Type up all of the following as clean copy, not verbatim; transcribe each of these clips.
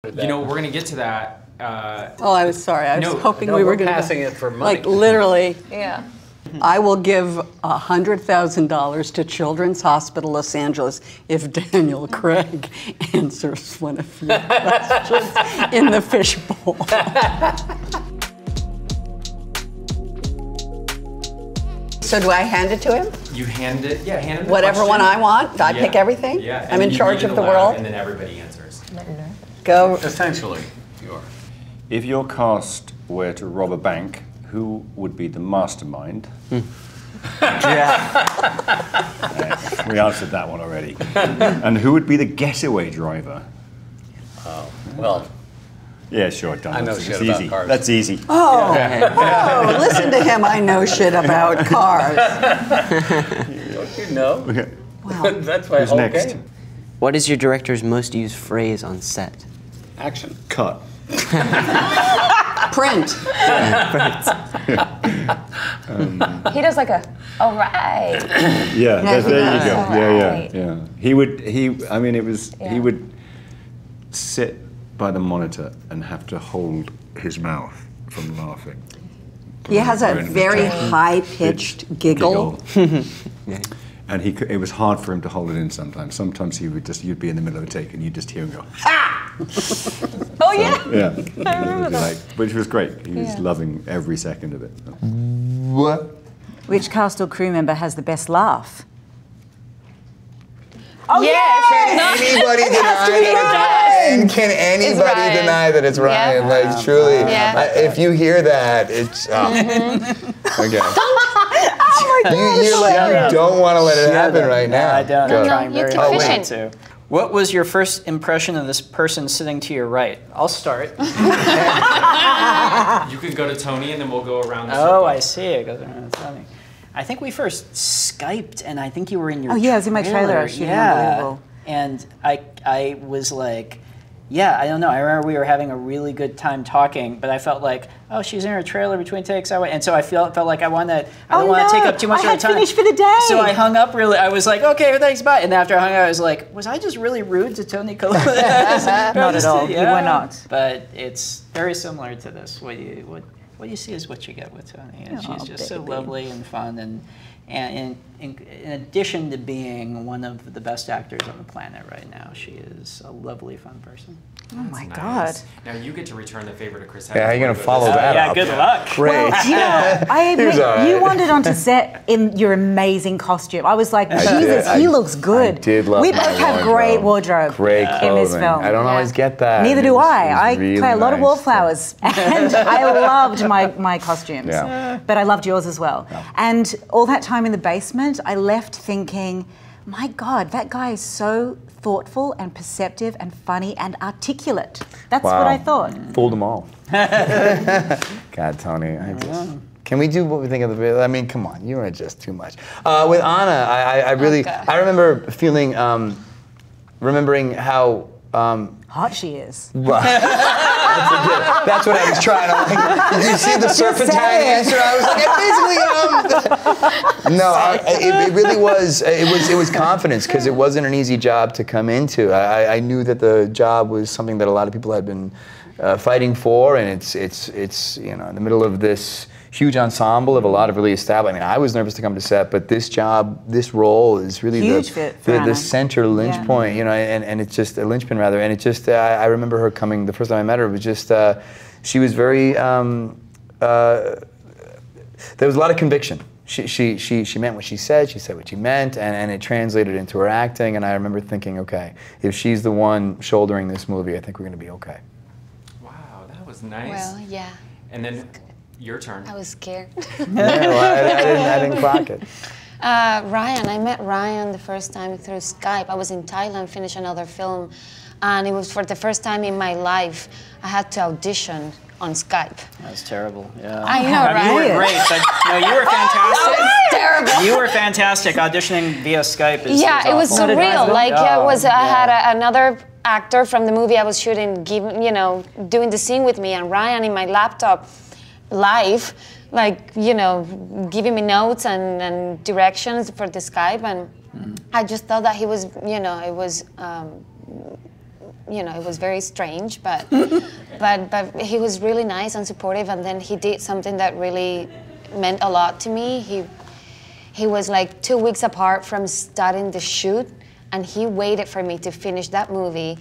You know, we're gonna get to that. Oh, I was sorry. I was hoping we were going to passing it for money. Like literally. Yeah. I will give $100,000 to Children's Hospital Los Angeles if Daniel Craig answers one of your questions in the fishbowl. So do I hand it to him? You hand it, yeah, hand him the Whatever question. one I want? I pick everything? Yeah. I'm in charge of the world? And then everybody answers. Go. Essentially, you are. If your cast were to rob a bank, who would be the mastermind? Yeah. We answered that one already. And who would be the getaway driver? Oh, well. Yeah, sure, done. I know It's shit about easy. cars. That's easy. Oh, oh, listen to him. I know shit about cars. Don't you know? Okay. Wow. That's my Who's whole next? game. What is your director's most used phrase on set? Action. Cut. Print. He does like a, all right. Yeah, there you go. Right. Yeah. He would sit by the monitor and have to hold his mouth from laughing. He has a very high-pitched giggle. And it was hard for him to hold it in sometimes. Sometimes you'd be in the middle of a take and you'd just hear him go, ha! Oh, yeah. Yeah. I remember that. Which was great. He was loving every second of it. What? Which cast or crew member has the best laugh? Oh, yes. Can anybody deny that? And can anybody deny that it's Ryan? Yeah. Like truly, Yeah. if you hear that, it's okay. Oh my God! You're like you don't want to let it happen right now. I don't. Go. I'm trying you very keep hard fishing. to. What was your first impression of this person sitting to your right? I'll start. You could go to Toni and then we'll go around the Oh, circle. I see. It goes around Toni. I think we first Skyped, and I think you were in your Oh yeah, it was in my trailer. I was shooting Unbelievable. And I was like, yeah, I don't know. I remember we were having a really good time talking, but I felt like, oh, she's in her trailer between takes. And so I felt like I don't want to take up too much of her time. Finished for the day. So I hung up really. I was like, okay, thanks, bye. And after I hung up, I was like, was I just really rude to Toni Collette? Not at all. Yeah. You were not. But it's very similar to this. What you see is what you get with Toni. And she's just so lovely and fun, and in addition to being one of the best actors on the planet right now, she is a lovely, fun person. Oh my Nice. God. Now you get to return the favor to Chris. Yeah, how you gonna follow this? that Yeah, up? good luck. Great. Well, do you know, I admit, He was all right. you wandered onto set in your amazing costume. I was like, Jesus, he looks good. I did love We my both have wardrobe. great wardrobe Great in this clothing. film. I don't always get that. Neither It do was- I. it was I really play a lot of nice. wallflowers, and I loved my costumes. Yeah. But I loved yours as well. And all that time in the basement, I left thinking, my God, that guy is so thoughtful and perceptive and funny and articulate. That's what I thought. Fooled them all. God, Toni, can we do what we think of the video? I mean, come on, you are just too much. With Anna, I really, I remember feeling, remembering how. Hot she is. That's what I was trying to like. Did you see the serpentine answer? I was like, basically, no, it really was. It was confidence because it wasn't an easy job to come into. I knew that the job was something that a lot of people had been fighting for, and it's in the middle of this huge ensemble of a lot of really established. I mean, I was nervous to come to set, but this role is really Huge fit for the Anna. center linch point, and it's just a linchpin rather. And it just, I remember her coming the first time I met her. It was just, she was very. There was a lot of conviction. She meant what she said what she meant, and it translated into her acting. And I remember thinking, okay, if she's the one shouldering this movie, I think we're going to be okay. Wow, that was nice. Well, yeah. And then your turn. I was scared. Yeah, well, I didn't clock it. Rian, I met Rian the first time through Skype. I was in Thailand, finished another film, and it was for the first time in my life I had to audition on Skype. That was terrible. Yeah. I know, right? You were great, but no, you were fantastic. That was terrible. You were fantastic. Auditioning via Skype is Yeah, it was awful. surreal. Like I had yeah. another actor from the movie I was shooting, doing the scene with me, and Rian in my laptop, live, giving me notes and directions for the Skype, and I just thought that he was, it was you know, it was very strange, but but he was really nice and supportive, and then he did something that really meant a lot to me. He was like 2 weeks apart from starting the shoot, and he waited for me to finish that movie,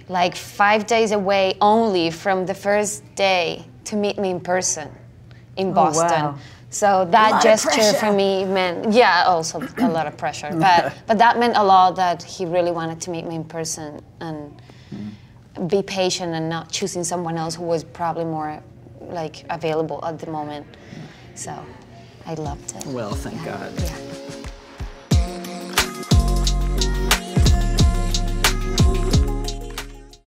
like 5 days away only from the first day to meet me in person in Boston. Wow. So that gesture for me meant, yeah, also a lot of pressure, but that meant a lot, that he really wanted to meet me in person and be patient and not choosing someone else who was probably more like available at the moment. So I loved it. Well, thank God. Yeah.